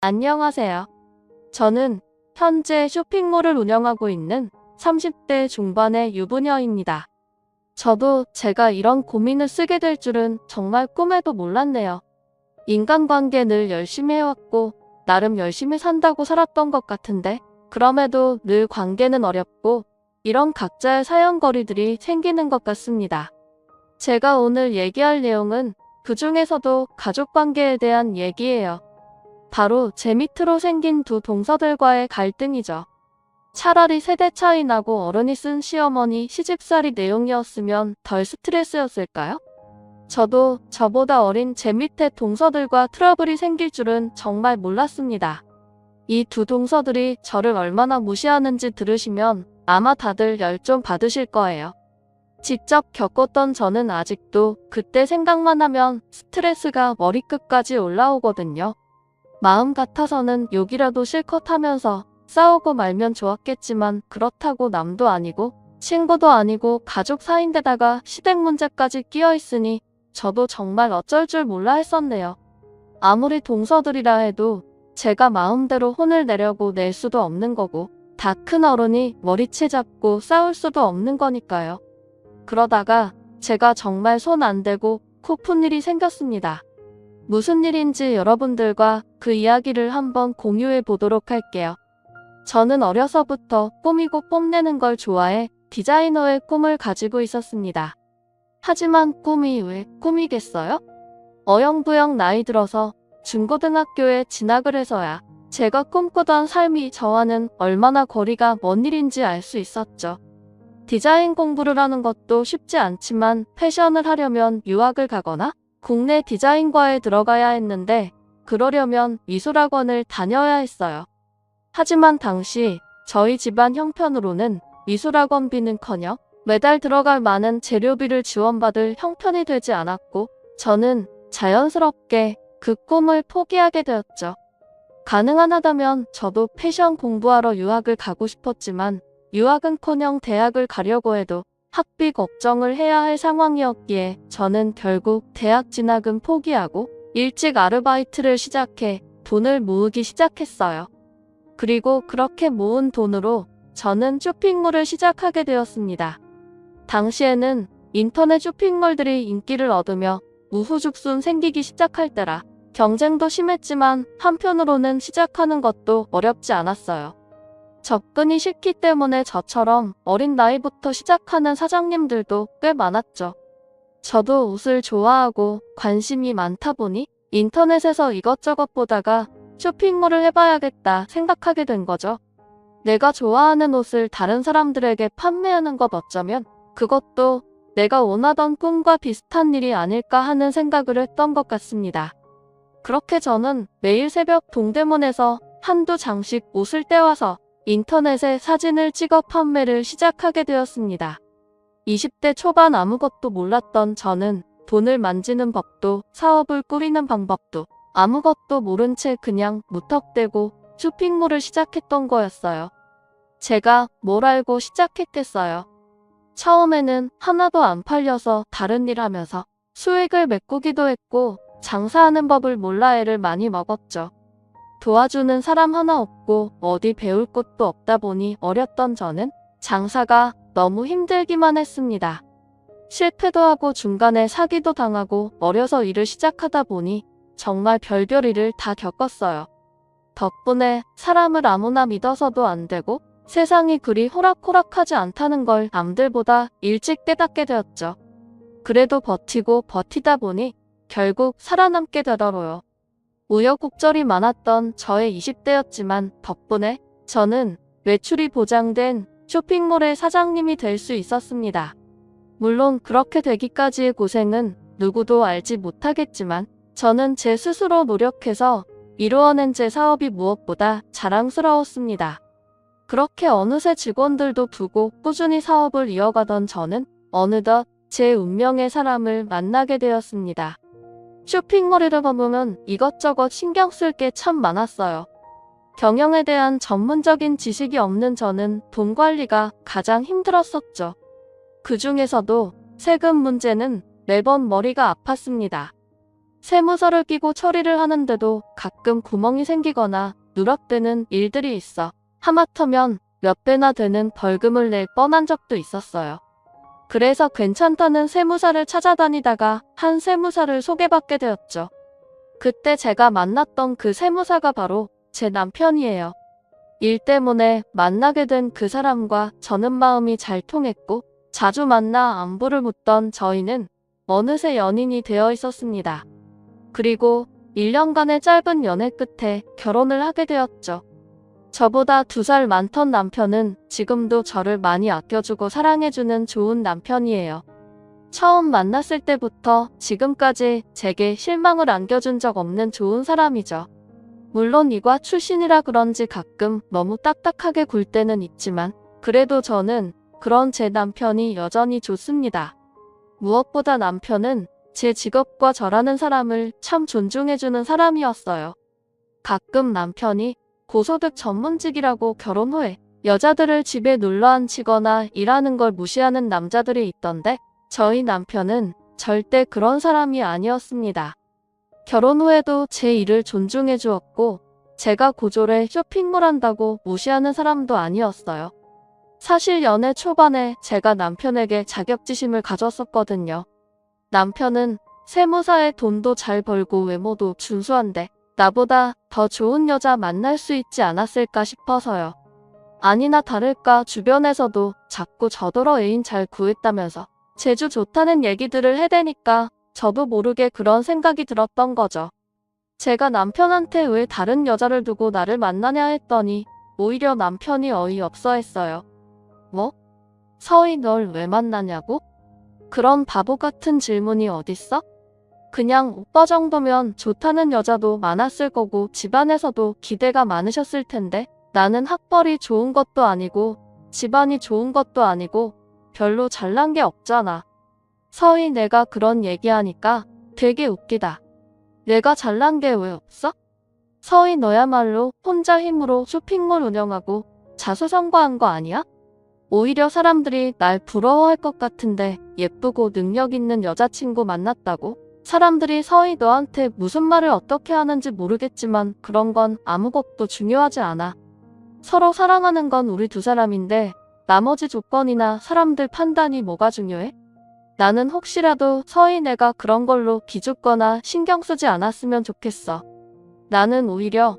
안녕하세요. 저는 현재 쇼핑몰을 운영하고 있는 30대 중반의 유부녀입니다. 저도 제가 이런 고민을 쓰게 될 줄은 정말 꿈에도 몰랐네요. 인간관계 늘 열심히 해왔고 나름 열심히 산다고 살았던 것 같은데 그럼에도 늘 관계는 어렵고 이런 각자의 사연거리들이 생기는 것 같습니다. 제가 오늘 얘기할 내용은 그 중에서도 가족관계에 대한 얘기예요. 바로 제 밑으로 생긴 두 동서들과의 갈등이죠. 차라리 세대 차이 나고 어른이 쓴 시어머니 시집살이 내용이었으면 덜 스트레스였을까요? 저도 저보다 어린 제 밑에 동서들과 트러블이 생길 줄은 정말 몰랐습니다. 이 두 동서들이 저를 얼마나 무시하는지 들으시면 아마 다들 열 좀 받으실 거예요. 직접 겪었던 저는 아직도 그때 생각만 하면 스트레스가 머리끝까지 올라오거든요. 마음 같아서는 욕이라도 실컷 하면서 싸우고 말면 좋았겠지만 그렇다고 남도 아니고 친구도 아니고 가족 사이인데다가 시댁 문제까지 끼어 있으니 저도 정말 어쩔 줄 몰라 했었네요. 아무리 동서들이라 해도 제가 마음대로 혼을 내려고 낼 수도 없는 거고 다 큰 어른이 머리채 잡고 싸울 수도 없는 거니까요. 그러다가 제가 정말 손 안 대고 코 푼 일이 생겼습니다. 무슨 일인지 여러분들과 그 이야기를 한번 공유해 보도록 할게요. 저는 어려서부터 꾸미고 뽐내는 걸 좋아해 디자이너의 꿈을 가지고 있었습니다. 하지만 꿈이 왜 꿈이겠어요? 어영부영 나이 들어서 중고등학교에 진학을 해서야 제가 꿈꾸던 삶이 저와는 얼마나 거리가 먼 일인지 알 수 있었죠. 디자인 공부를 하는 것도 쉽지 않지만 패션을 하려면 유학을 가거나 국내 디자인과에 들어가야 했는데 그러려면 미술학원을 다녀야 했어요. 하지만 당시 저희 집안 형편으로는 미술학원비는커녕 매달 들어갈 많은 재료비를 지원받을 형편이 되지 않았고 저는 자연스럽게 그 꿈을 포기하게 되었죠. 가능하다면 저도 패션 공부하러 유학을 가고 싶었지만 유학은커녕 대학을 가려고 해도 학비 걱정을 해야 할 상황이었기에 저는 결국 대학 진학은 포기하고 일찍 아르바이트를 시작해 돈을 모으기 시작했어요. 그리고 그렇게 모은 돈으로 저는 쇼핑몰을 시작하게 되었습니다. 당시에는 인터넷 쇼핑몰들이 인기를 얻으며 우후죽순 생기기 시작할 때라 경쟁도 심했지만 한편으로는 시작하는 것도 어렵지 않았어요. 접근이 쉽기 때문에 저처럼 어린 나이부터 시작하는 사장님들도 꽤 많았죠. 저도 옷을 좋아하고 관심이 많다 보니 인터넷에서 이것저것 보다가 쇼핑몰을 해봐야겠다 생각하게 된 거죠. 내가 좋아하는 옷을 다른 사람들에게 판매하는 것 어쩌면 그것도 내가 원하던 꿈과 비슷한 일이 아닐까 하는 생각을 했던 것 같습니다. 그렇게 저는 매일 새벽 동대문에서 한두 장씩 옷을 떼와서 인터넷에 사진을 찍어 판매를 시작하게 되었습니다. 20대 초반 아무것도 몰랐던 저는 돈을 만지는 법도 사업을 꾸리는 방법도 아무것도 모른 채 그냥 무턱대고 쇼핑몰을 시작했던 거였어요. 제가 뭘 알고 시작했겠어요. 처음에는 하나도 안 팔려서 다른 일 하면서 수익을 메꾸기도 했고 장사하는 법을 몰라 애를 많이 먹었죠. 도와주는 사람 하나 없고 어디 배울 곳도 없다 보니 어렸던 저는 장사가 너무 힘들기만 했습니다. 실패도 하고 중간에 사기도 당하고 어려서 일을 시작하다 보니 정말 별별 일을 다 겪었어요. 덕분에 사람을 아무나 믿어서도 안 되고 세상이 그리 호락호락하지 않다는 걸 남들보다 일찍 깨닫게 되었죠. 그래도 버티고 버티다 보니 결국 살아남게 되더라고요. 우여곡절이 많았던 저의 20대였지만 덕분에 저는 외출이 보장된 쇼핑몰의 사장님이 될 수 있었습니다. 물론 그렇게 되기까지의 고생은 누구도 알지 못하겠지만 저는 제 스스로 노력해서 이루어낸 제 사업이 무엇보다 자랑스러웠습니다. 그렇게 어느새 직원들도 두고 꾸준히 사업을 이어가던 저는 어느덧 제 운명의 사람을 만나게 되었습니다. 쇼핑몰이라 보면 이것저것 신경 쓸 게 참 많았어요. 경영에 대한 전문적인 지식이 없는 저는 돈 관리가 가장 힘들었었죠. 그 중에서도 세금 문제는 매번 머리가 아팠습니다. 세무서를 끼고 처리를 하는데도 가끔 구멍이 생기거나 누락되는 일들이 있어 하마터면 몇 배나 되는 벌금을 낼 뻔한 적도 있었어요. 그래서 괜찮다는 세무사를 찾아다니다가 한 세무사를 소개받게 되었죠. 그때 제가 만났던 그 세무사가 바로 제 남편이에요. 일 때문에 만나게 된 그 사람과 저는 마음이 잘 통했고 자주 만나 안부를 묻던 저희는 어느새 연인이 되어 있었습니다. 그리고 1년간의 짧은 연애 끝에 결혼을 하게 되었죠. 저보다 2살 많던 남편은 지금도 저를 많이 아껴주고 사랑해주는 좋은 남편이에요. 처음 만났을 때부터 지금까지 제게 실망을 안겨준 적 없는 좋은 사람이죠. 물론 이과 출신이라 그런지 가끔 너무 딱딱하게 굴 때는 있지만 그래도 저는 그런 제 남편이 여전히 좋습니다. 무엇보다 남편은 제 직업과 저라는 사람을 참 존중해주는 사람이었어요. 가끔 남편이 고소득 전문직이라고 결혼 후에 여자들을 집에 놀러 앉히거나 일하는 걸 무시하는 남자들이 있던데 저희 남편은 절대 그런 사람이 아니었습니다. 결혼 후에도 제 일을 존중해 주었고 제가 고졸에 쇼핑몰 한다고 무시하는 사람도 아니었어요. 사실 연애 초반에 제가 남편에게 자격지심을 가졌었거든요. 남편은 세무사에 돈도 잘 벌고 외모도 준수한데 나보다 더 좋은 여자 만날 수 있지 않았을까 싶어서요. 아니나 다를까 주변에서도 자꾸 저더러 애인 잘 구했다면서 제주 좋다는 얘기들을 해대니까 저도 모르게 그런 생각이 들었던 거죠. 제가 남편한테 왜 다른 여자를 두고 나를 만나냐 했더니 오히려 남편이 어이없어 했어요. 뭐? 서희 널 왜 만나냐고? 그런 바보 같은 질문이 어딨어? 그냥 오빠 정도면 좋다는 여자도 많았을 거고 집안에서도 기대가 많으셨을 텐데 나는 학벌이 좋은 것도 아니고 집안이 좋은 것도 아니고 별로 잘난 게 없잖아. 서희 내가 그런 얘기하니까 되게 웃기다. 내가 잘난 게 왜 없어? 서희 너야말로 혼자 힘으로 쇼핑몰 운영하고 자수성가한 거 아니야? 오히려 사람들이 날 부러워할 것 같은데 예쁘고 능력 있는 여자친구 만났다고? 사람들이 서희 너한테 무슨 말을 어떻게 하는지 모르겠지만 그런 건 아무것도 중요하지 않아. 서로 사랑하는 건 우리 두 사람인데 나머지 조건이나 사람들 판단이 뭐가 중요해? 나는 혹시라도 서희 내가 그런 걸로 기죽거나 신경 쓰지 않았으면 좋겠어. 나는 오히려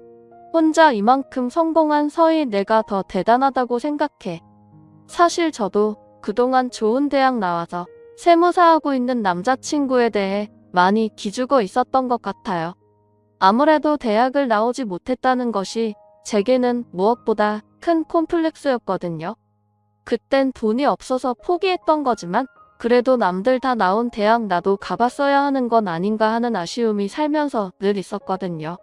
혼자 이만큼 성공한 서희 내가 더 대단하다고 생각해. 사실 저도 그동안 좋은 대학 나와서 세무사하고 있는 남자친구에 대해 많이 기죽어 있었던 것 같아요. 아무래도 대학을 나오지 못했다는 것이 제게는 무엇보다 큰 콤플렉스였거든요. 그땐 돈이 없어서 포기했던 거지만 그래도 남들 다 나온 대학 나도 가봤어야 하는 건 아닌가 하는 아쉬움이 살면서 늘 있었거든요.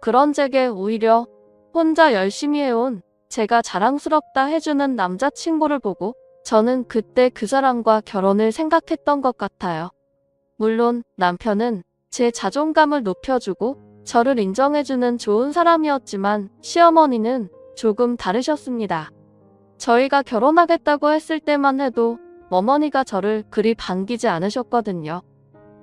그런 제게 오히려 혼자 열심히 해온 제가 자랑스럽다 해주는 남자친구를 보고 저는 그때 그 사람과 결혼을 생각했던 것 같아요. 물론 남편은 제 자존감을 높여주고 저를 인정해주는 좋은 사람이었지만 시어머니는 조금 다르셨습니다. 저희가 결혼하겠다고 했을 때만 해도 어머니가 저를 그리 반기지 않으셨거든요.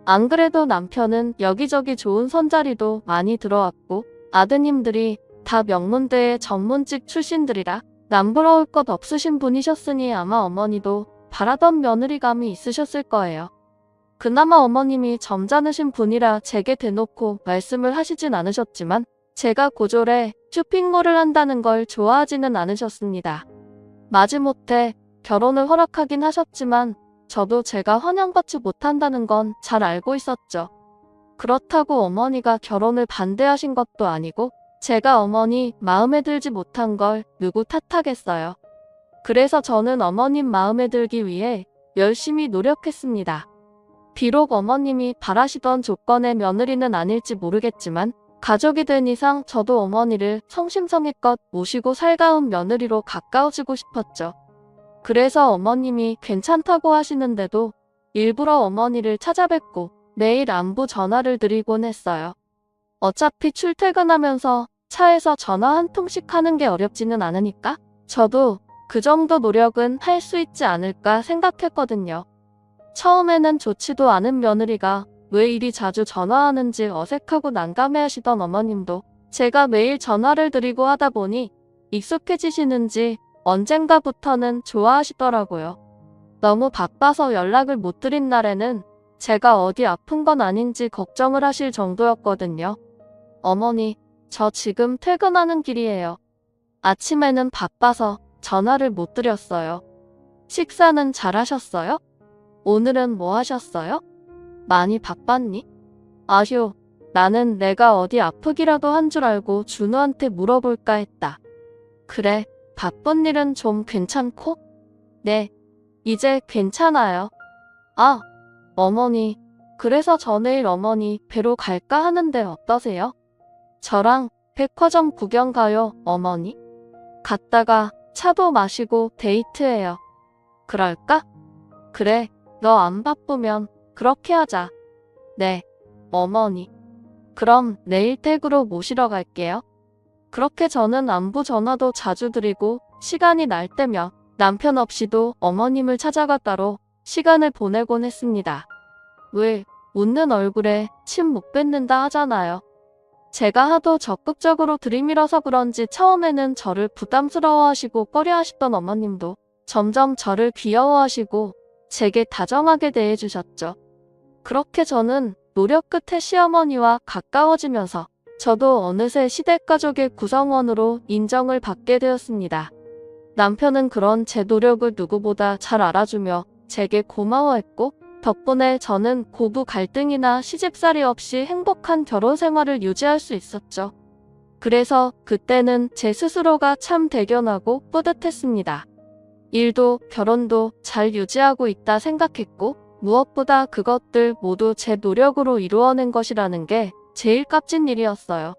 안 그래도 남편은 여기저기 좋은 선자리도 많이 들어왔고 아드님들이 다 명문대의 전문직 출신들이라 남부러울 것 없으신 분이셨으니 아마 어머니도 바라던 며느리감이 있으셨을 거예요. 그나마 어머님이 점잖으신 분이라 제게 대놓고 말씀을 하시진 않으셨지만 제가 고졸에 쇼핑몰을 한다는 걸 좋아하지는 않으셨습니다. 마지못해 결혼을 허락하긴 하셨지만 저도 제가 환영받지 못한다는 건 잘 알고 있었죠. 그렇다고 어머니가 결혼을 반대하신 것도 아니고 제가 어머니 마음에 들지 못한 걸 누구 탓하겠어요. 그래서 저는 어머님 마음에 들기 위해 열심히 노력했습니다. 비록 어머님이 바라시던 조건의 며느리는 아닐지 모르겠지만 가족이 된 이상 저도 어머니를 성심성의껏 모시고 살가운 며느리로 가까워지고 싶었죠. 그래서 어머님이 괜찮다고 하시는데도 일부러 어머니를 찾아뵙고 매일 안부 전화를 드리곤 했어요. 어차피 출퇴근하면서 차에서 전화 한 통씩 하는 게 어렵지는 않으니까 저도 그 정도 노력은 할 수 있지 않을까 생각했거든요. 처음에는 좋지도 않은 며느리가 왜 이리 자주 전화하는지 어색하고 난감해하시던 어머님도 제가 매일 전화를 드리고 하다 보니 익숙해지시는지 언젠가부터는 좋아하시더라고요. 너무 바빠서 연락을 못 드린 날에는 제가 어디 아픈 건 아닌지 걱정을 하실 정도였거든요. 어머니, 저 지금 퇴근하는 길이에요. 아침에는 바빠서 전화를 못 드렸어요. 식사는 잘 하셨어요? 오늘은 뭐 하셨어요? 많이 바빴니? 아휴, 나는 내가 어디 아프기라도 한 줄 알고 준우한테 물어볼까 했다. 그래, 바쁜 일은 좀 괜찮고? 네, 이제 괜찮아요. 아, 어머니, 그래서 저 내일 어머니 뵈러 갈까 하는데 어떠세요? 저랑 백화점 구경 가요, 어머니? 갔다가 차도 마시고 데이트해요. 그럴까? 그래, 너 안 바쁘면 그렇게 하자. 네, 어머니. 그럼 내일 댁으로 모시러 갈게요. 그렇게 저는 안부 전화도 자주 드리고 시간이 날 때면 남편 없이도 어머님을 찾아가 따로 시간을 보내곤 했습니다. 왜 웃는 얼굴에 침 못 뱉는다 하잖아요. 제가 하도 적극적으로 들이밀어서 그런지 처음에는 저를 부담스러워하시고 꺼려하시던 어머님도 점점 저를 귀여워하시고 제게 다정하게 대해주셨죠. 그렇게 저는 노력 끝에 시어머니와 가까워지면서 저도 어느새 시댁가족의 구성원으로 인정을 받게 되었습니다. 남편은 그런 제 노력을 누구보다 잘 알아주며 제게 고마워했고 덕분에 저는 고부 갈등이나 시집살이 없이 행복한 결혼 생활을 유지할 수 있었죠. 그래서 그때는 제 스스로가 참 대견하고 뿌듯했습니다. 일도 결혼도 잘 유지하고 있다 생각했고 무엇보다 그것들 모두 제 노력으로 이루어낸 것이라는 게 제일 값진 일이었어요.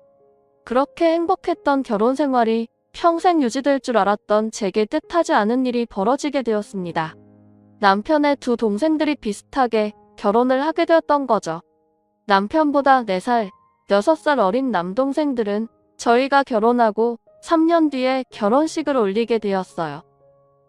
그렇게 행복했던 결혼 생활이 평생 유지될 줄 알았던 제게 뜻하지 않은 일이 벌어지게 되었습니다. 남편의 두 동생들이 비슷하게 결혼을 하게 되었던 거죠. 남편보다 4살, 6살 어린 남동생들은 저희가 결혼하고 3년 뒤에 결혼식을 올리게 되었어요.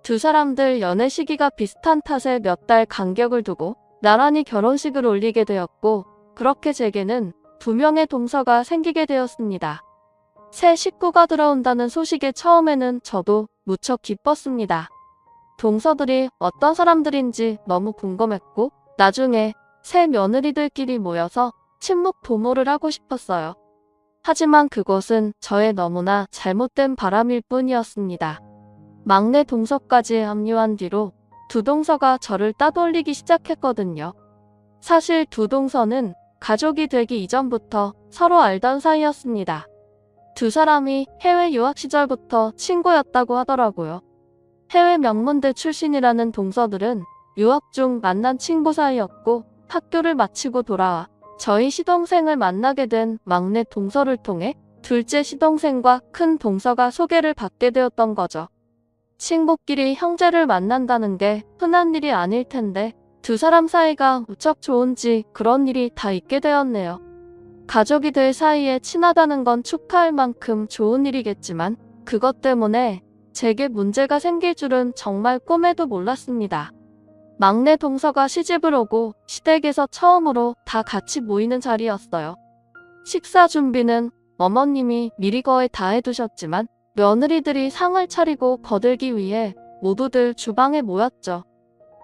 두 사람들 연애 시기가 비슷한 탓에 몇 달 간격을 두고 나란히 결혼식을 올리게 되었고 그렇게 제게는 2명의 동서가 생기게 되었습니다. 새 식구가 들어온다는 소식에 처음에는 저도 무척 기뻤습니다. 동서들이 어떤 사람들인지 너무 궁금했고 나중에 새 며느리들끼리 모여서 친목 도모를 하고 싶었어요. 하지만 그것은 저의 너무나 잘못된 바람일 뿐이었습니다. 막내 동서까지 합류한 뒤로 두 동서가 저를 따돌리기 시작했거든요. 사실 두 동서는 가족이 되기 이전부터 서로 알던 사이였습니다. 두 사람이 해외 유학 시절부터 친구였다고 하더라고요. 해외 명문대 출신이라는 동서들은 유학 중 만난 친구 사이였고 학교를 마치고 돌아와 저희 시동생을 만나게 된 막내 동서를 통해 둘째 시동생과 큰 동서가 소개를 받게 되었던 거죠. 친구끼리 형제를 만난다는 게 흔한 일이 아닐 텐데 두 사람 사이가 무척 좋은지 그런 일이 다 있게 되었네요. 가족이 될 사이에 친하다는 건 축하할 만큼 좋은 일이겠지만 그것 때문에 제게 문제가 생길 줄은 정말 꿈에도 몰랐습니다. 막내 동서가 시집을 오고 시댁에서 처음으로 다 같이 모이는 자리였어요. 식사 준비는 어머님이 미리 거의 다 해두셨지만 며느리들이 상을 차리고 거들기 위해 모두들 주방에 모였죠.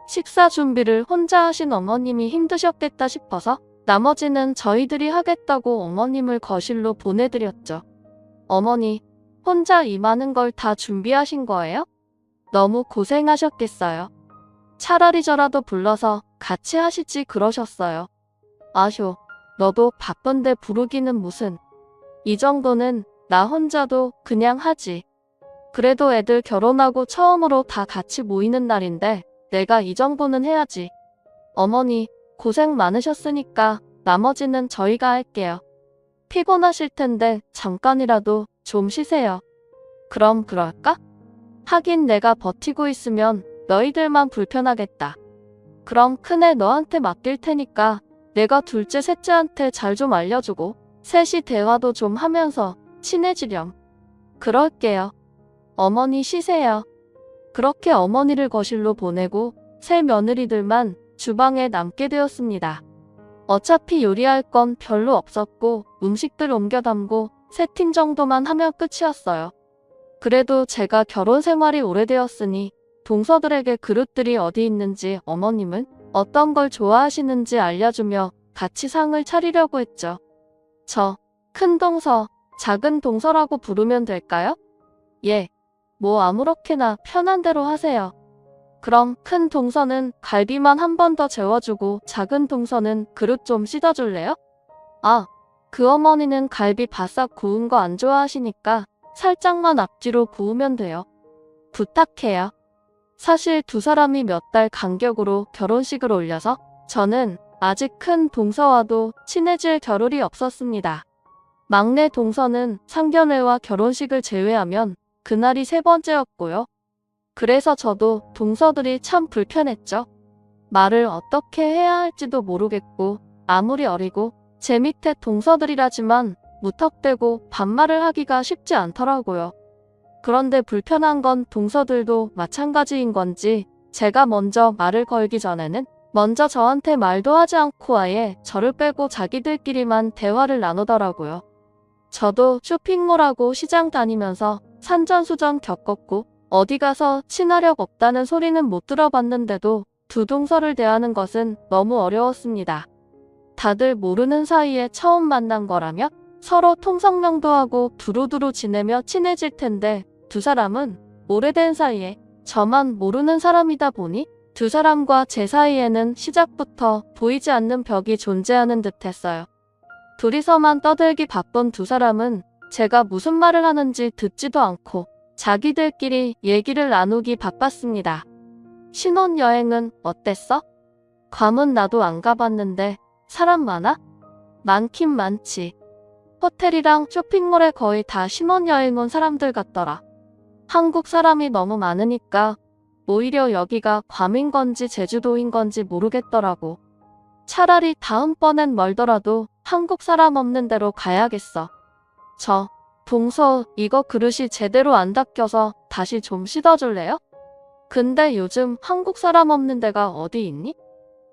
식사 준비를 혼자 하신 어머님이 힘드셨겠다 싶어서 나머지는 저희들이 하겠다고 어머님을 거실로 보내드렸죠. 어머니, 혼자 이 많은 걸 다 준비하신 거예요? 너무 고생하셨겠어요. 차라리 저라도 불러서 같이 하시지 그러셨어요. 아휴, 너도 바쁜데 부르기는 무슨. 이 정도는 나 혼자도 그냥 하지. 그래도 애들 결혼하고 처음으로 다 같이 모이는 날인데 내가 이 정도는 해야지. 어머니, 고생 많으셨으니까 나머지는 저희가 할게요. 피곤하실 텐데 잠깐이라도 좀 쉬세요. 그럼 그럴까? 하긴 내가 버티고 있으면 너희들만 불편하겠다. 그럼 큰애 너한테 맡길 테니까 내가 둘째 셋째한테 잘 좀 알려주고 셋이 대화도 좀 하면서 친해지렴. 그럴게요. 어머니 쉬세요. 그렇게 어머니를 거실로 보내고 새 며느리들만 주방에 남게 되었습니다. 어차피 요리할 건 별로 없었고 음식들 옮겨 담고 세팅 정도만 하면 끝이었어요. 그래도 제가 결혼 생활이 오래되었으니 동서들에게 그릇들이 어디 있는지 어머님은 어떤 걸 좋아하시는지 알려주며 같이 상을 차리려고 했죠. 저, 큰 동서, 작은 동서라고 부르면 될까요? 예, 뭐 아무렇게나 편한 대로 하세요. 그럼 큰 동서는 갈비만 한 번 더 재워주고 작은 동서는 그릇 좀 씻어줄래요? 아, 그 어머니는 갈비 바싹 구운 거 안 좋아하시니까 살짝만 앞뒤로 구우면 돼요. 부탁해요. 사실 두 사람이 몇 달 간격으로 결혼식을 올려서 저는 아직 큰 동서와도 친해질 겨를이 없었습니다. 막내 동서는 상견례와 결혼식을 제외하면 그날이 세 번째였고요. 그래서 저도 동서들이 참 불편했죠. 말을 어떻게 해야 할지도 모르겠고 아무리 어리고 제 밑에 동서들이라지만 무턱대고 반말을 하기가 쉽지 않더라고요. 그런데 불편한 건 동서들도 마찬가지인 건지 제가 먼저 말을 걸기 전에는 먼저 저한테 말도 하지 않고 아예 저를 빼고 자기들끼리만 대화를 나누더라고요. 저도 쇼핑몰하고 시장 다니면서 산전수전 겪었고 어디 가서 친화력 없다는 소리는 못 들어봤는데도 두 동서를 대하는 것은 너무 어려웠습니다. 다들 모르는 사이에 처음 만난 거라며 서로 통성명도 하고 두루두루 지내며 친해질 텐데 두 사람은 오래된 사이에 저만 모르는 사람이다 보니 두 사람과 제 사이에는 시작부터 보이지 않는 벽이 존재하는 듯 했어요. 둘이서만 떠들기 바쁜 두 사람은 제가 무슨 말을 하는지 듣지도 않고 자기들끼리 얘기를 나누기 바빴습니다. 신혼여행은 어땠어? 괌은 나도 안 가봤는데 사람 많아? 많긴 많지. 호텔이랑 쇼핑몰에 거의 다 신혼여행 온 사람들 같더라. 한국 사람이 너무 많으니까 오히려 여기가 괌인 건지 제주도인 건지 모르겠더라고. 차라리 다음번엔 멀더라도 한국 사람 없는 데로 가야겠어. 동서, 이거 그릇이 제대로 안 닦여서 다시 좀 씻어줄래요? 근데 요즘 한국 사람 없는 데가 어디 있니?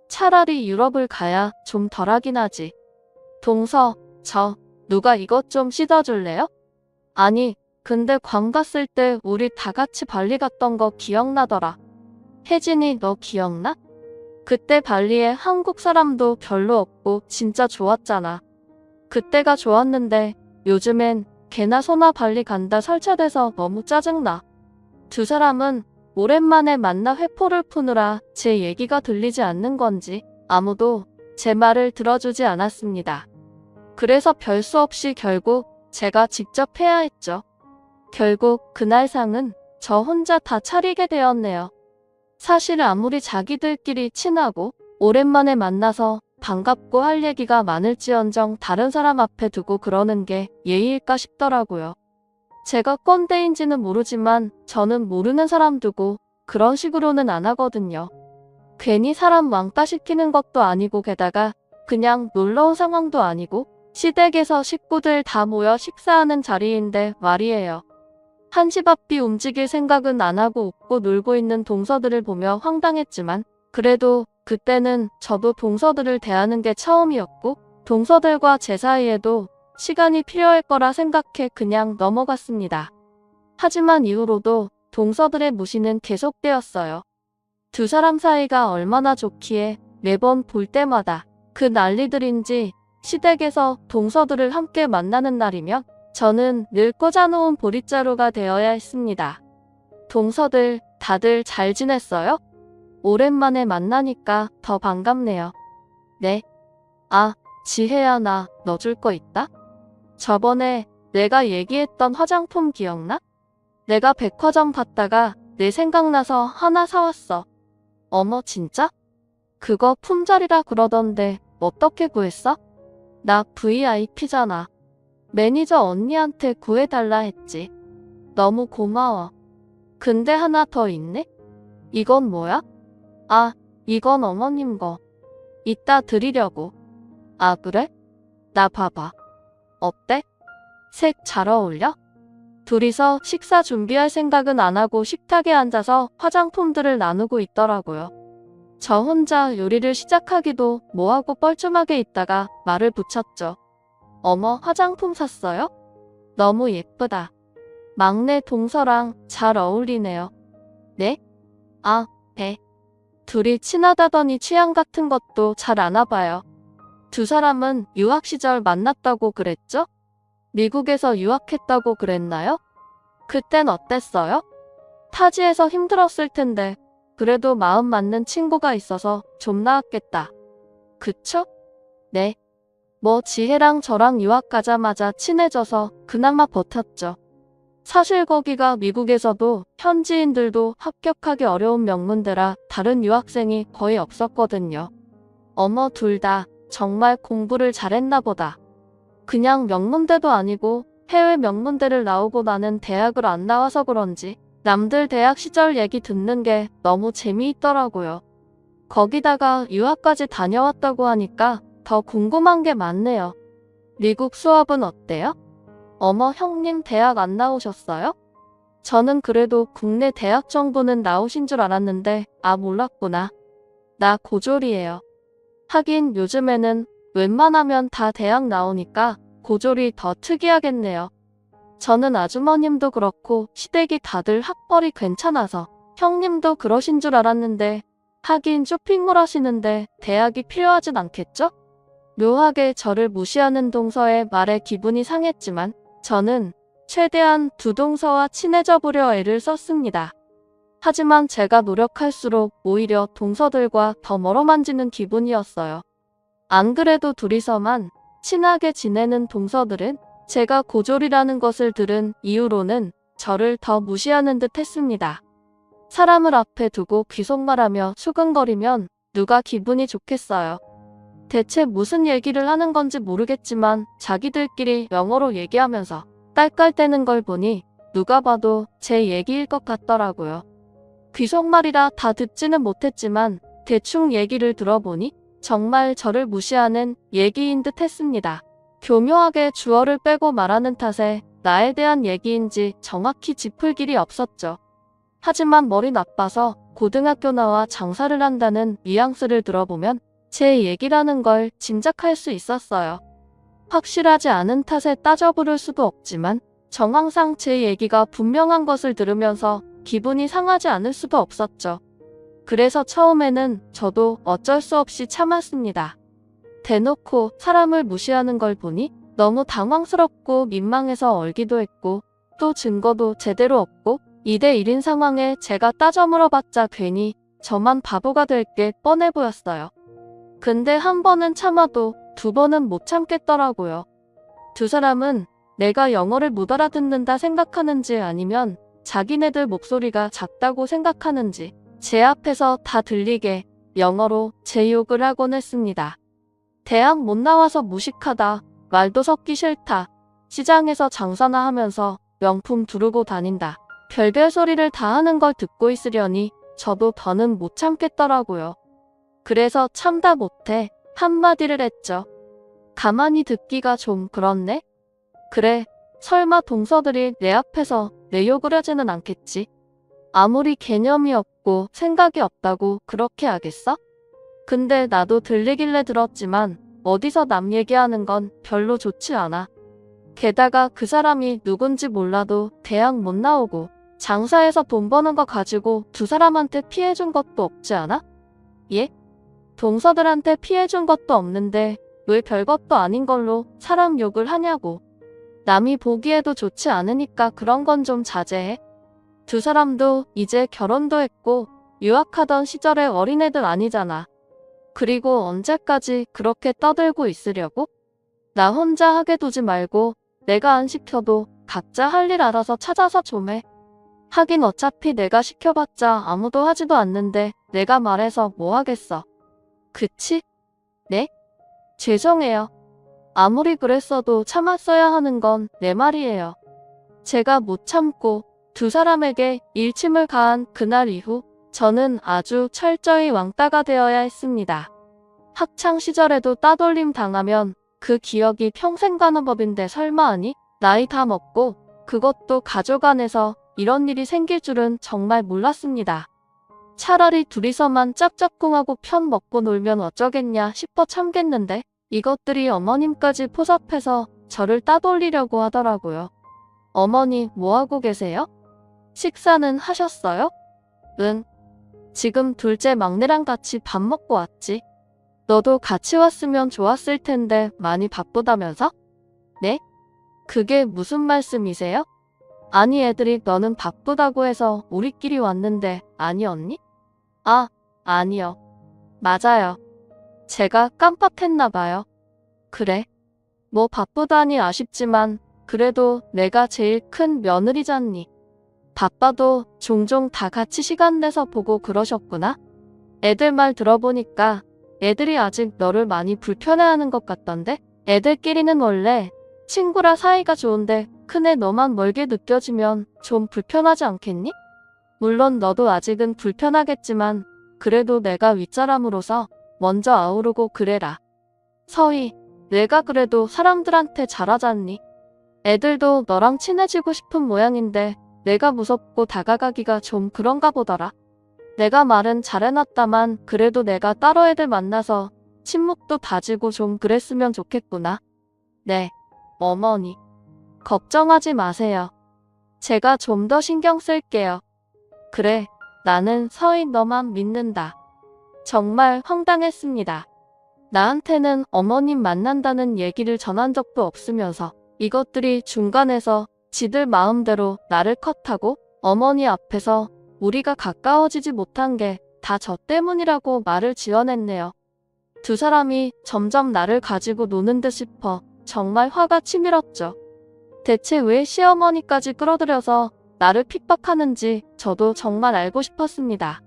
차라리 유럽을 가야 좀 덜하긴 하지. 동서, 누가 이것 좀 씻어줄래요? 아니, 근데 괌 갔을 때 우리 다 같이 발리 갔던 거 기억나더라. 혜진이 너 기억나? 그때 발리에 한국 사람도 별로 없고 진짜 좋았잖아. 그때가 좋았는데 요즘엔 개나 소나 발리 간다 설치돼서 너무 짜증나. 두 사람은 오랜만에 만나 회포를 푸느라 제 얘기가 들리지 않는 건지 아무도 제 말을 들어주지 않았습니다. 그래서 별 수 없이 결국 제가 직접 해야 했죠. 결국 그날 상은 저 혼자 다 차리게 되었네요. 사실 아무리 자기들끼리 친하고 오랜만에 만나서 반갑고 할 얘기가 많을지언정 다른 사람 앞에 두고 그러는 게 예의일까 싶더라고요. 제가 꼰대인지는 모르지만 저는 모르는 사람 두고 그런 식으로는 안 하거든요. 괜히 사람 왕따 시키는 것도 아니고 게다가 그냥 놀러 온 상황도 아니고 시댁에서 식구들 다 모여 식사하는 자리인데 말이에요. 한시 앞이 움직일 생각은 안 하고 웃고 놀고 있는 동서들을 보며 황당했지만 그래도 그때는 저도 동서들을 대하는 게 처음이었고 동서들과 제 사이에도 시간이 필요할 거라 생각해 그냥 넘어갔습니다. 하지만 이후로도 동서들의 무시는 계속되었어요. 두 사람 사이가 얼마나 좋기에 매번 볼 때마다 그 난리들인지 시댁에서 동서들을 함께 만나는 날이면 저는 늘 꽂아놓은 보릿자루가 되어야 했습니다. 동서들 다들 잘 지냈어요? 오랜만에 만나니까 더 반갑네요. 네. 아, 지혜야 나 너 줄 거 있다? 저번에 내가 얘기했던 화장품 기억나? 내가 백화점 갔다가 내 생각나서 하나 사왔어. 어머 진짜? 그거 품절이라 그러던데 어떻게 구했어? 나 VIP잖아. 매니저 언니한테 구해달라 했지. 너무 고마워. 근데 하나 더 있네? 이건 뭐야? 아, 이건 어머님 거. 이따 드리려고. 아 그래? 나 봐봐. 어때? 색 잘 어울려? 둘이서 식사 준비할 생각은 안 하고 식탁에 앉아서 화장품들을 나누고 있더라고요. 저 혼자 요리를 시작하기도 뭐하고 뻘쭘하게 있다가 말을 붙였죠. 어머, 화장품 샀어요? 너무 예쁘다. 막내 동서랑 잘 어울리네요. 네? 아, 배. 둘이 친하다더니 취향 같은 것도 잘 아나 봐요. 두 사람은 유학 시절 만났다고 그랬죠? 미국에서 유학했다고 그랬나요? 그땐 어땠어요? 타지에서 힘들었을 텐데 그래도 마음 맞는 친구가 있어서 좀 나았겠다. 그쵸? 네. 뭐 지혜랑 저랑 유학 가자마자 친해져서 그나마 버텼죠. 사실 거기가 미국에서도 현지인들도 합격하기 어려운 명문대라 다른 유학생이 거의 없었거든요. 어머, 둘 다 정말 공부를 잘했나 보다. 그냥 명문대도 아니고 해외 명문대를 나오고 나는 대학을 안 나와서 그런지 남들 대학 시절 얘기 듣는 게 너무 재미있더라고요. 거기다가 유학까지 다녀왔다고 하니까 더 궁금한 게 많네요. 미국 수업은 어때요? 어머, 형님 대학 안 나오셨어요? 저는 그래도 국내 대학 정도는 나오신 줄 알았는데 몰랐구나. 나 고졸이에요. 하긴 요즘에는 웬만하면 다 대학 나오니까 고졸이 더 특이하겠네요. 저는 아주머님도 그렇고 시댁이 다들 학벌이 괜찮아서 형님도 그러신 줄 알았는데 하긴 쇼핑몰 하시는데 대학이 필요하진 않겠죠? 묘하게 저를 무시하는 동서의 말에 기분이 상했지만 저는 최대한 두 동서와 친해져 보려 애를 썼습니다. 하지만 제가 노력할수록 오히려 동서들과 더 멀어만지는 기분이었어요. 안 그래도 둘이서만 친하게 지내는 동서들은 제가 고졸이라는 것을 들은 이후로는 저를 더 무시하는 듯 했습니다. 사람을 앞에 두고 귀속말하며 수근거리면 누가 기분이 좋겠어요. 대체 무슨 얘기를 하는 건지 모르겠지만 자기들끼리 영어로 얘기하면서 깔깔대는 걸 보니 누가 봐도 제 얘기일 것 같더라고요. 귀속말이라 다 듣지는 못했지만 대충 얘기를 들어보니 정말 저를 무시하는 얘기인 듯 했습니다. 교묘하게 주어를 빼고 말하는 탓에 나에 대한 얘기인지 정확히 짚을 길이 없었죠. 하지만 머리 나빠서 고등학교 나와 장사를 한다는 뉘앙스를 들어보면 제 얘기라는 걸 짐작할 수 있었어요. 확실하지 않은 탓에 따져 부를 수도 없지만 정황상 제 얘기가 분명한 것을 들으면서 기분이 상하지 않을 수도 없었죠. 그래서 처음에는 저도 어쩔 수 없이 참았습니다. 대놓고 사람을 무시하는 걸 보니 너무 당황스럽고 민망해서 얼기도 했고 또 증거도 제대로 없고 2대1인 상황에 제가 따져 물어봤자 괜히 저만 바보가 될 게 뻔해 보였어요. 근데 한 번은 참아도 두 번은 못 참겠더라고요. 두 사람은 내가 영어를 못 알아듣는다 생각하는지 아니면 자기네들 목소리가 작다고 생각하는지 제 앞에서 다 들리게 영어로 제 욕을 하곤 했습니다. 대학 못 나와서 무식하다, 말도 섞기 싫다, 시장에서 장사나 하면서 명품 두르고 다닌다. 별별 소리를 다 하는 걸 듣고 있으려니 저도 더는 못 참겠더라고요. 그래서 참다 못해 한마디를 했죠. 가만히 듣기가 좀 그렇네? 그래, 설마 동서들이 내 앞에서 내 욕을 하지는 않겠지? 아무리 개념이 없고 생각이 없다고 그렇게 하겠어? 근데 나도 들리길래 들었지만 어디서 남 얘기하는 건 별로 좋지 않아. 게다가 그 사람이 누군지 몰라도 대학 못 나오고 장사해서 돈 버는 거 가지고 두 사람한테 피해준 것도 없지 않아? 예? 동서들한테 피해준 것도 없는데 왜 별것도 아닌 걸로 사람 욕을 하냐고. 남이 보기에도 좋지 않으니까 그런 건 좀 자제해. 두 사람도 이제 결혼도 했고 유학하던 시절의 어린애들 아니잖아. 그리고 언제까지 그렇게 떠들고 있으려고? 나 혼자 하게 두지 말고 내가 안 시켜도 각자 할 일 알아서 찾아서 좀 해. 하긴 어차피 내가 시켜봤자 아무도 하지도 않는데 내가 말해서 뭐 하겠어. 그치? 네? 죄송해요. 아무리 그랬어도 참았어야 하는 건 내 말이에요. 제가 못 참고 두 사람에게 일침을 가한 그날 이후 저는 아주 철저히 왕따가 되어야 했습니다. 학창 시절에도 따돌림 당하면 그 기억이 평생 가는 법인데 설마 아니? 나이 다 먹고 그것도 가족 안에서 이런 일이 생길 줄은 정말 몰랐습니다. 차라리 둘이서만 짝짝꿍하고 편 먹고 놀면 어쩌겠냐 싶어 참겠는데 이것들이 어머님까지 포섭해서 저를 따돌리려고 하더라고요. 어머니 뭐하고 계세요? 식사는 하셨어요? 응. 지금 둘째 막내랑 같이 밥 먹고 왔지. 너도 같이 왔으면 좋았을 텐데 많이 바쁘다면서? 네? 그게 무슨 말씀이세요? 아니 애들이 너는 바쁘다고 해서 우리끼리 왔는데 아니었니? 아, 아니요. 맞아요. 제가 깜빡했나 봐요. 그래. 뭐 바쁘다니 아쉽지만 그래도 내가 제일 큰 며느리잖니. 바빠도 종종 다 같이 시간 내서 보고 그러셨구나. 애들 말 들어보니까 애들이 아직 너를 많이 불편해하는 것 같던데? 애들끼리는 원래 친구라 사이가 좋은데 큰애 너만 멀게 느껴지면 좀 불편하지 않겠니? 물론 너도 아직은 불편하겠지만 그래도 내가 윗사람으로서 먼저 아우르고 그래라. 서희, 내가 그래도 사람들한테 잘하잖니. 애들도 너랑 친해지고 싶은 모양인데 내가 무섭고 다가가기가 좀 그런가 보더라. 내가 말은 잘해놨다만 그래도 내가 따로 애들 만나서 친목도 다지고 좀 그랬으면 좋겠구나. 네, 어머니. 걱정하지 마세요. 제가 좀 더 신경 쓸게요. 그래, 나는 서희 너만 믿는다. 정말 황당했습니다. 나한테는 어머님 만난다는 얘기를 전한 적도 없으면서 이것들이 중간에서 지들 마음대로 나를 컷하고 어머니 앞에서 우리가 가까워지지 못한 게 다 저 때문이라고 말을 지어냈네요. 두 사람이 점점 나를 가지고 노는 듯 싶어 정말 화가 치밀었죠. 대체 왜 시어머니까지 끌어들여서 나를 핍박하는지 저도 정말 알고 싶었습니다.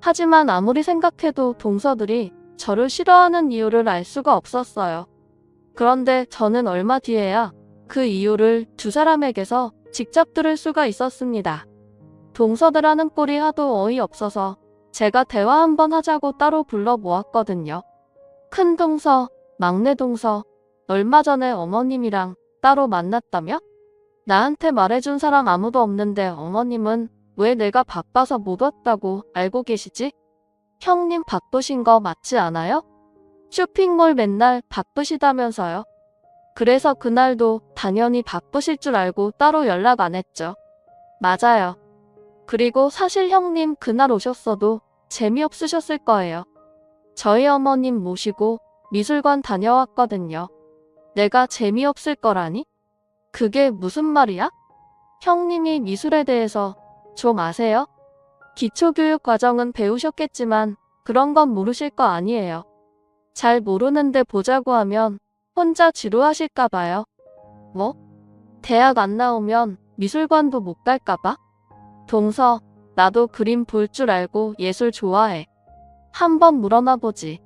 하지만 아무리 생각해도 동서들이 저를 싫어하는 이유를 알 수가 없었어요. 그런데 저는 얼마 뒤에야 그 이유를 두 사람에게서 직접 들을 수가 있었습니다. 동서들 하는 꼴이 하도 어이없어서 제가 대화 한번 하자고 따로 불러 모았거든요. 큰 동서, 막내 동서, 얼마 전에 어머님이랑 따로 만났다며? 나한테 말해준 사람 아무도 없는데 어머님은 왜 내가 바빠서 못 왔다고 알고 계시지? 형님 바쁘신 거 맞지 않아요? 쇼핑몰 맨날 바쁘시다면서요. 그래서 그날도 당연히 바쁘실 줄 알고 따로 연락 안 했죠. 맞아요. 그리고 사실 형님 그날 오셨어도 재미없으셨을 거예요. 저희 어머님 모시고 미술관 다녀왔거든요. 내가 재미없을 거라니? 그게 무슨 말이야? 형님이 미술에 대해서 좀 아세요? 기초교육 과정은 배우셨겠지만 그런 건 모르실 거 아니에요. 잘 모르는데 보자고 하면 혼자 지루하실까 봐요. 뭐? 대학 안 나오면 미술관도 못 갈까 봐? 동서, 나도 그림 볼 줄 알고 예술 좋아해. 한번 물어나 보지.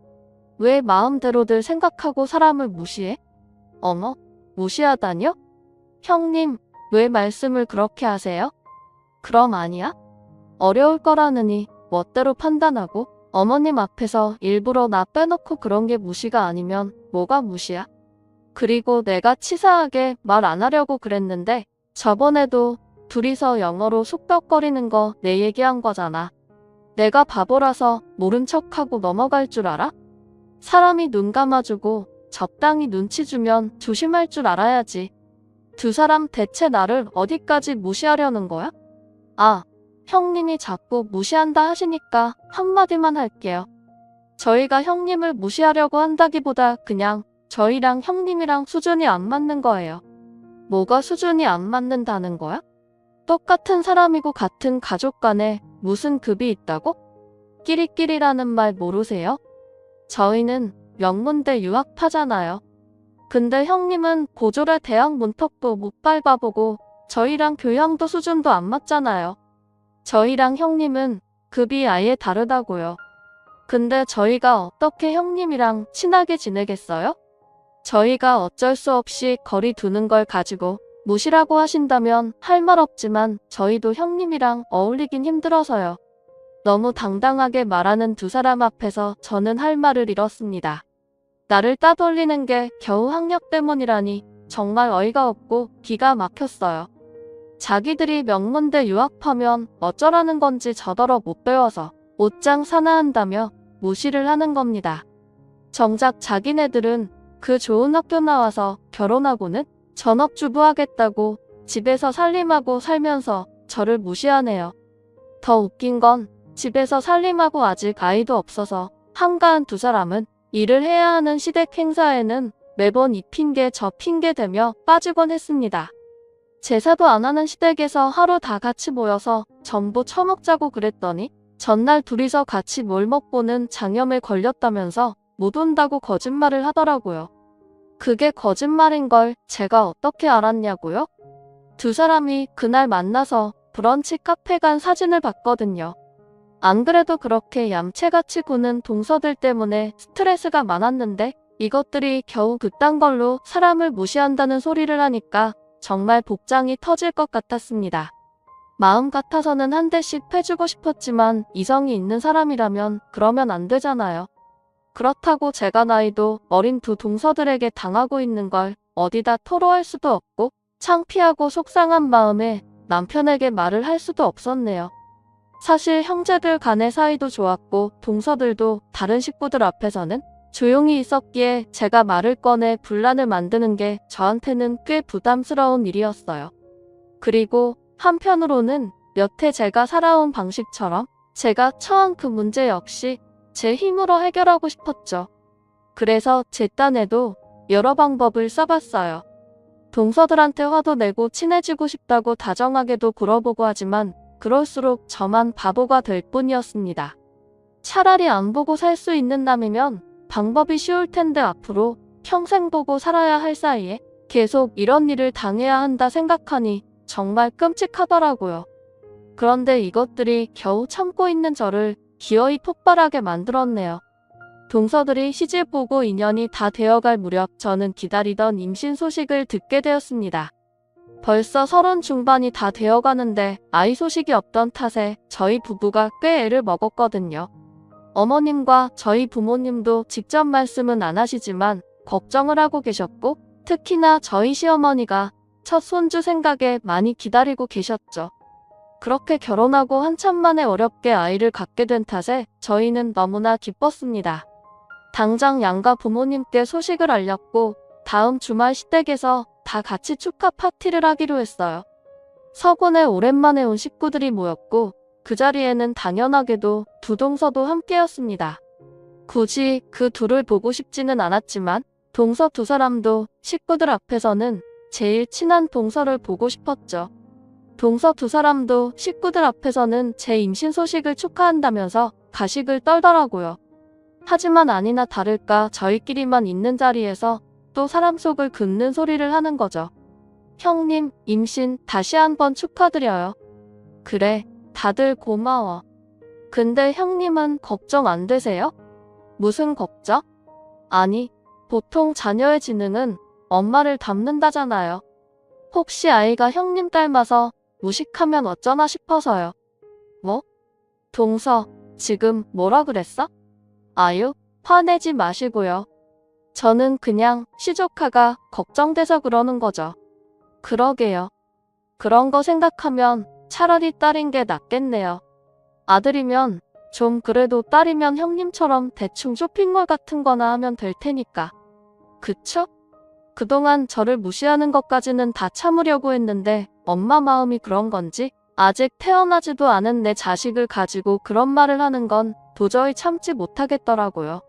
왜 마음대로들 생각하고 사람을 무시해? 어머, 무시하다뇨? 형님, 왜 말씀을 그렇게 하세요? 그럼 아니야? 어려울 거라느니 멋대로 판단하고 어머님 앞에서 일부러 나 빼놓고 그런 게 무시가 아니면 뭐가 무시야? 그리고 내가 치사하게 말 안 하려고 그랬는데 저번에도 둘이서 영어로 쑥덕거리는 거 내 얘기한 거잖아. 내가 바보라서 모른 척하고 넘어갈 줄 알아? 사람이 눈 감아주고 적당히 눈치 주면 조심할 줄 알아야지. 두 사람 대체 나를 어디까지 무시하려는 거야? 아, 형님이 자꾸 무시한다 하시니까 한마디만 할게요. 저희가 형님을 무시하려고 한다기보다 그냥 저희랑 형님이랑 수준이 안 맞는 거예요. 뭐가 수준이 안 맞는다는 거야? 똑같은 사람이고 같은 가족 간에 무슨 급이 있다고? 끼리끼리라는 말 모르세요? 저희는 명문대 유학파잖아요. 근데 형님은 고졸의 대학 문턱도 못 밟아보고 저희랑 교양도 수준도 안 맞잖아요. 저희랑 형님은 급이 아예 다르다고요. 근데 저희가 어떻게 형님이랑 친하게 지내겠어요? 저희가 어쩔 수 없이 거리 두는 걸 가지고 무시라고 하신다면 할 말 없지만 저희도 형님이랑 어울리긴 힘들어서요. 너무 당당하게 말하는 두 사람 앞에서 저는 할 말을 잃었습니다. 나를 따돌리는 게 겨우 학력 때문이라니 정말 어이가 없고 기가 막혔어요. 자기들이 명문대 유학파면 어쩌라는 건지 저더러 못 배워서 옷장 사나한다며 무시를 하는 겁니다. 정작 자기네들은 그 좋은 학교 나와서 결혼하고는 전업주부 하겠다고 집에서 살림하고 살면서 저를 무시하네요. 더 웃긴 건 집에서 살림하고 아직 아이도 없어서 한가한 두 사람은 일을 해야 하는 시댁 행사에는 매번 이 핑계 저 핑계 대며 빠지곤 했습니다. 제사도 안 하는 시댁에서 하루 다 같이 모여서 전부 처먹자고 그랬더니 전날 둘이서 같이 뭘 먹고는 장염에 걸렸다면서 못 온다고 거짓말을 하더라고요. 그게 거짓말인 걸 제가 어떻게 알았냐고요? 두 사람이 그날 만나서 브런치 카페 간 사진을 봤거든요. 안 그래도 그렇게 얌체같이 구는 동서들 때문에 스트레스가 많았는데 이것들이 겨우 그딴 걸로 사람을 무시한다는 소리를 하니까 정말 복장이 터질 것 같았습니다. 마음 같아서는 한 대씩 패주고 싶었지만 이성이 있는 사람이라면 그러면 안 되잖아요. 그렇다고 제가 나이도 어린 두 동서들에게 당하고 있는 걸 어디다 토로할 수도 없고 창피하고 속상한 마음에 남편에게 말을 할 수도 없었네요. 사실 형제들 간의 사이도 좋았고 동서들도 다른 식구들 앞에서는 조용히 있었기에 제가 말을 꺼내 분란을 만드는 게 저한테는 꽤 부담스러운 일이었어요. 그리고 한편으로는 여태 제가 살아온 방식처럼 제가 처한 그 문제 역시 제 힘으로 해결하고 싶었죠. 그래서 제 딴에도 여러 방법을 써봤어요. 동서들한테 화도 내고 친해지고 싶다고 다정하게도 굴어보고 하지만 그럴수록 저만 바보가 될 뿐이었습니다. 차라리 안 보고 살 수 있는 남이면 방법이 쉬울 텐데 앞으로 평생 보고 살아야 할 사이에 계속 이런 일을 당해야 한다 생각하니 정말 끔찍하더라고요. 그런데 이것들이 겨우 참고 있는 저를 기어이 폭발하게 만들었네요. 동서들이 시집 보고 2년이 다 되어갈 무렵 저는 기다리던 임신 소식을 듣게 되었습니다. 벌써 30 중반이 다 되어가는데 아이 소식이 없던 탓에 저희 부부가 꽤 애를 먹었거든요. 어머님과 저희 부모님도 직접 말씀은 안 하시지만 걱정을 하고 계셨고 특히나 저희 시어머니가 첫 손주 생각에 많이 기다리고 계셨죠. 그렇게 결혼하고 한참 만에 어렵게 아이를 갖게 된 탓에 저희는 너무나 기뻤습니다. 당장 양가 부모님께 소식을 알렸고 다음 주말 시댁에서 다 같이 축하 파티를 하기로 했어요. 서곤에 오랜만에 온 식구들이 모였고 그 자리에는 당연하게도 두 동서도 함께였습니다. 굳이 그 둘을 보고 싶지는 않았지만 동서 두 사람도 식구들 앞에서는 제일 친한 동서를 보고 싶었죠. 동서 두 사람도 식구들 앞에서는 제 임신 소식을 축하한다면서 가식을 떨더라고요. 하지만 아니나 다를까 저희끼리만 있는 자리에서 또 사람 속을 긋는 소리를 하는 거죠. 형님, 임신 다시 한번 축하드려요. 그래, 다들 고마워. 근데 형님은 걱정 안 되세요? 무슨 걱정? 아니, 보통 자녀의 지능은 엄마를 닮는다잖아요. 혹시 아이가 형님 닮아서 무식하면 어쩌나 싶어서요. 뭐? 동서, 지금 뭐라 그랬어? 아유, 화내지 마시고요. 저는 그냥 시조카가 걱정돼서 그러는 거죠. 그러게요. 그런 거 생각하면 차라리 딸인 게 낫겠네요. 아들이면 좀 그래도 딸이면 형님처럼 대충 쇼핑몰 같은 거나 하면 될 테니까. 그쵸? 그동안 저를 무시하는 것까지는 다 참으려고 했는데 엄마 마음이 그런 건지 아직 태어나지도 않은 내 자식을 가지고 그런 말을 하는 건 도저히 참지 못하겠더라고요.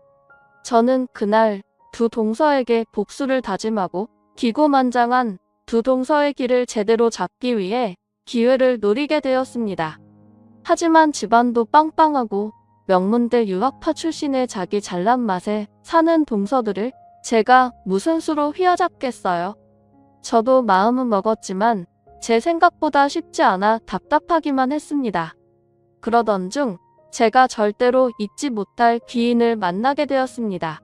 저는 그날 두 동서에게 복수를 다짐하고 기고만장한 두 동서의 길을 제대로 잡기 위해 기회를 노리게 되었습니다. 하지만 집안도 빵빵하고 명문대 유학파 출신의 자기 잘난 맛에 사는 동서들을 제가 무슨 수로 휘어잡겠어요. 저도 마음은 먹었지만 제 생각보다 쉽지 않아 답답하기만 했습니다. 그러던 중 제가 절대로 잊지 못할 귀인을 만나게 되었습니다.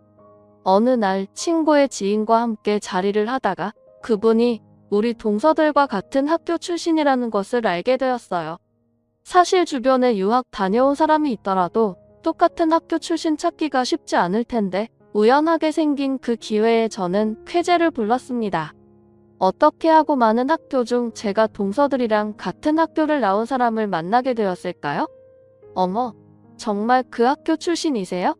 어느 날 친구의 지인과 함께 자리를 하다가 그분이 우리 동서들과 같은 학교 출신이라는 것을 알게 되었어요. 사실 주변에 유학 다녀온 사람이 있더라도 똑같은 학교 출신 찾기가 쉽지 않을 텐데 우연하게 생긴 그 기회에 저는 쾌재를 불렀습니다. 어떻게 하고 많은 학교 중 제가 동서들이랑 같은 학교를 나온 사람을 만나게 되었을까요? 어머, 정말 그 학교 출신이세요?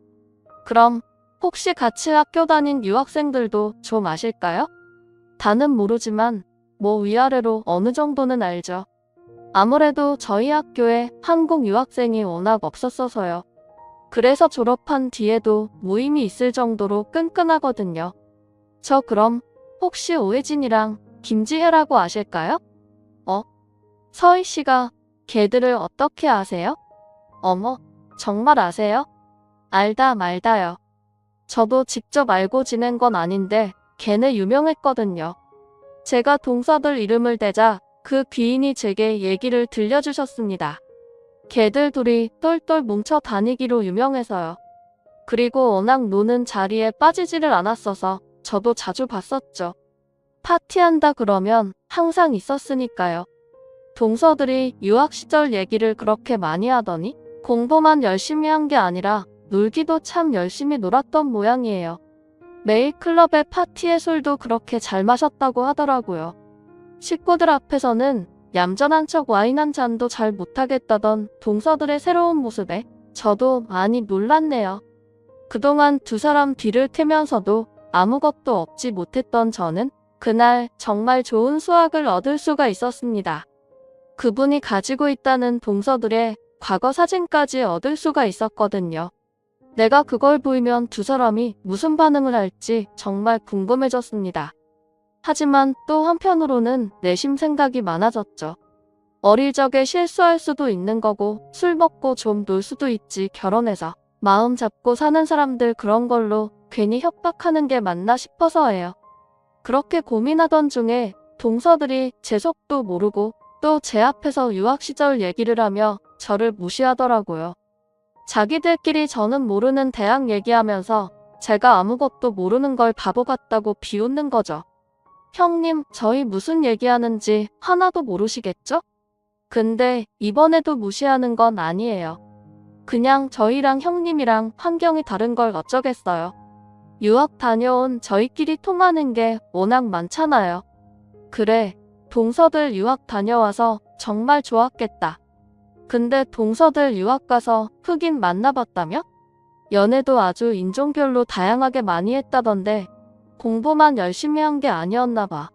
그럼 혹시 같이 학교 다닌 유학생들도 좀 아실까요? 다는 모르지만 뭐 위아래로 어느 정도는 알죠. 아무래도 저희 학교에 한국 유학생이 워낙 없었어서요. 그래서 졸업한 뒤에도 모임이 있을 정도로 끈끈하거든요. 저 그럼 혹시 오혜진이랑 김지혜라고 아실까요? 서희 씨가 걔들을 어떻게 아세요? 어머, 정말 아세요? 알다 말다요. 저도 직접 알고 지낸 건 아닌데 걔네 유명했거든요. 제가 동서들 이름을 대자 그 귀인이 제게 얘기를 들려주셨습니다. 걔들 둘이 똘똘 뭉쳐 다니기로 유명해서요. 그리고 워낙 노는 자리에 빠지지를 않았어서 저도 자주 봤었죠. 파티한다 그러면 항상 있었으니까요. 동서들이 유학 시절 얘기를 그렇게 많이 하더니 공부만 열심히 한 게 아니라 놀기도 참 열심히 놀았던 모양이에요. 매일 클럽에 파티에 술도 그렇게 잘 마셨다고 하더라고요. 식구들 앞에서는 얌전한 척 와인 한 잔도 잘 못하겠다던 동서들의 새로운 모습에 저도 많이 놀랐네요. 그동안 두 사람 뒤를 캐면서도 아무것도 얻지 못했던 저는 그날 정말 좋은 수학을 얻을 수가 있었습니다. 그분이 가지고 있다는 동서들의 과거 사진까지 얻을 수가 있었거든요. 내가 그걸 보이면 두 사람이 무슨 반응을 할지 정말 궁금해졌습니다. 하지만 또 한편으로는 내심 생각이 많아졌죠. 어릴 적에 실수할 수도 있는 거고 술 먹고 좀 놀 수도 있지 결혼해서 마음 잡고 사는 사람들 그런 걸로 괜히 협박하는 게 맞나 싶어서예요. 그렇게 고민하던 중에 동서들이 제 속도 모르고 또 제 앞에서 유학 시절 얘기를 하며 저를 무시하더라고요. 자기들끼리 저는 모르는 대학 얘기하면서 제가 아무것도 모르는 걸 바보 같다고 비웃는 거죠. 형님, 저희 무슨 얘기하는지 하나도 모르시겠죠? 근데 이번에도 무시하는 건 아니에요. 그냥 저희랑 형님이랑 환경이 다른 걸 어쩌겠어요. 유학 다녀온 저희끼리 통하는 게 워낙 많잖아요. 그래, 동서들 유학 다녀와서 정말 좋았겠다. 근데 동서들 유학 가서 흑인 만나봤다며? 연애도 아주 인종별로 다양하게 많이 했다던데 공부만 열심히 한 게 아니었나 봐.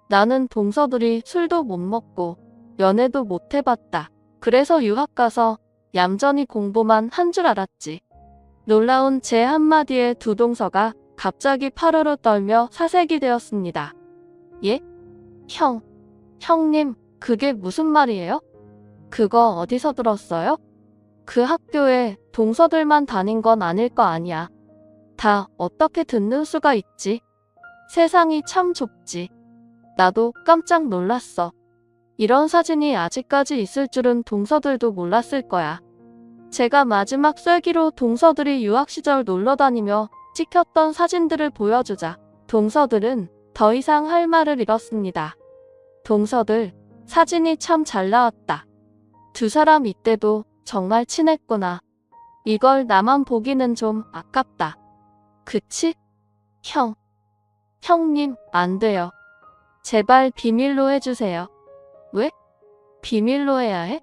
나는 동서들이 술도 못 먹고 연애도 못 해봤다. 그래서 유학 가서 얌전히 공부만 한 줄 알았지. 놀라운 제 한마디에 두 동서가 갑자기 파르르 떨며 사색이 되었습니다. 예? 형님, 그게 무슨 말이에요? 그거 어디서 들었어요? 그 학교에 동서들만 다닌 건 아닐 거 아니야. 다 어떻게 듣는 수가 있지? 세상이 참 좁지. 나도 깜짝 놀랐어. 이런 사진이 아직까지 있을 줄은 동서들도 몰랐을 거야. 제가 마지막 쐐기로 동서들이 유학 시절 놀러 다니며 찍혔던 사진들을 보여주자 동서들은 더 이상 할 말을 잃었습니다. 동서들, 사진이 참 잘 나왔다. 두 사람 이때도 정말 친했구나. 이걸 나만 보기는 좀 아깝다. 그치? 형님, 안 돼요. 제발 비밀로 해주세요. 왜? 비밀로 해야 해?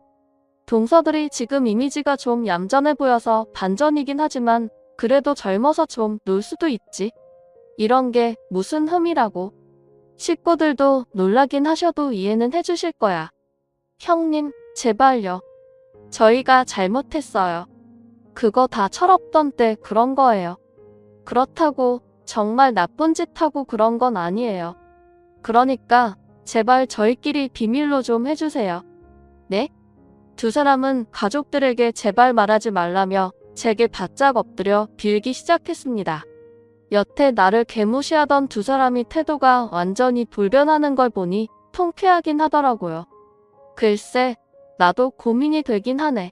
동서들이 지금 이미지가 좀 얌전해 보여서 반전이긴 하지만 그래도 젊어서 좀 놀 수도 있지. 이런 게 무슨 흠이라고. 식구들도 놀라긴 하셔도 이해는 해주실 거야. 형님, 제발요. 저희가 잘못했어요. 그거 다 철없던 때 그런 거예요. 그렇다고 정말 나쁜 짓 하고 그런 건 아니에요. 그러니까 제발 저희끼리 비밀로 좀 해주세요. 네? 두 사람은 가족들에게 제발 말하지 말라며 제게 바짝 엎드려 빌기 시작했습니다. 여태 나를 개무시하던 두 사람이 태도가 완전히 불변하는 걸 보니 통쾌하긴 하더라고요. 글쎄, 나도 고민이 되긴 하네.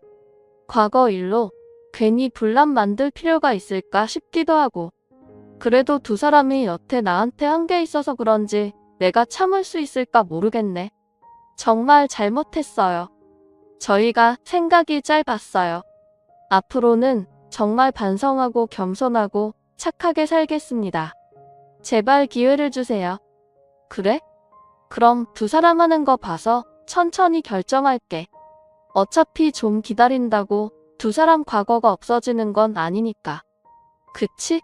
과거 일로 괜히 분란 만들 필요가 있을까 싶기도 하고. 그래도 두 사람이 여태 나한테 한 게 있어서 그런지 내가 참을 수 있을까 모르겠네. 정말 잘못했어요. 저희가 생각이 짧았어요. 앞으로는 정말 반성하고 겸손하고 착하게 살겠습니다. 제발 기회를 주세요. 그래? 그럼 두 사람 하는 거 봐서 천천히 결정할게. 어차피 좀 기다린다고 두 사람 과거가 없어지는 건 아니니까. 그치?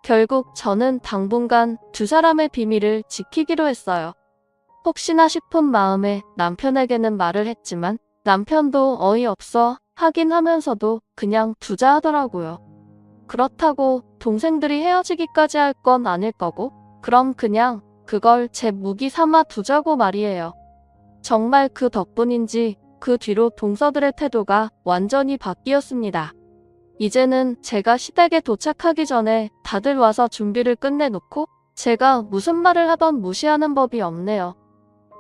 결국 저는 당분간 두 사람의 비밀을 지키기로 했어요. 혹시나 싶은 마음에 남편에게는 말을 했지만 남편도 어이없어 하긴 하면서도 그냥 두자 하더라고요. 그렇다고 동생들이 헤어지기까지 할 건 아닐 거고, 그럼 그냥 그걸 제 무기 삼아 두자고 말이에요. 정말 그 덕분인지 그 뒤로 동서들의 태도가 완전히 바뀌었습니다. 이제는 제가 시댁에 도착하기 전에 다들 와서 준비를 끝내놓고 제가 무슨 말을 하던 무시하는 법이 없네요.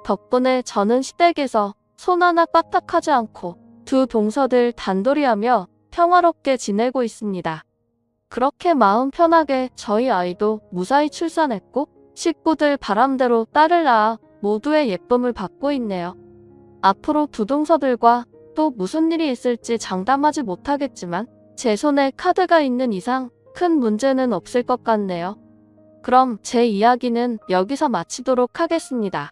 덕분에 저는 시댁에서 손 하나 까딱하지 않고 두 동서들 단돌이하며 평화롭게 지내고 있습니다. 그렇게 마음 편하게 저희 아이도 무사히 출산했고 식구들 바람대로 딸을 낳아 모두의 예쁨을 받고 있네요. 앞으로 두 동서들과 또 무슨 일이 있을지 장담하지 못하겠지만 제 손에 카드가 있는 이상 큰 문제는 없을 것 같네요. 그럼 제 이야기는 여기서 마치도록 하겠습니다.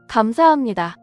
감사합니다.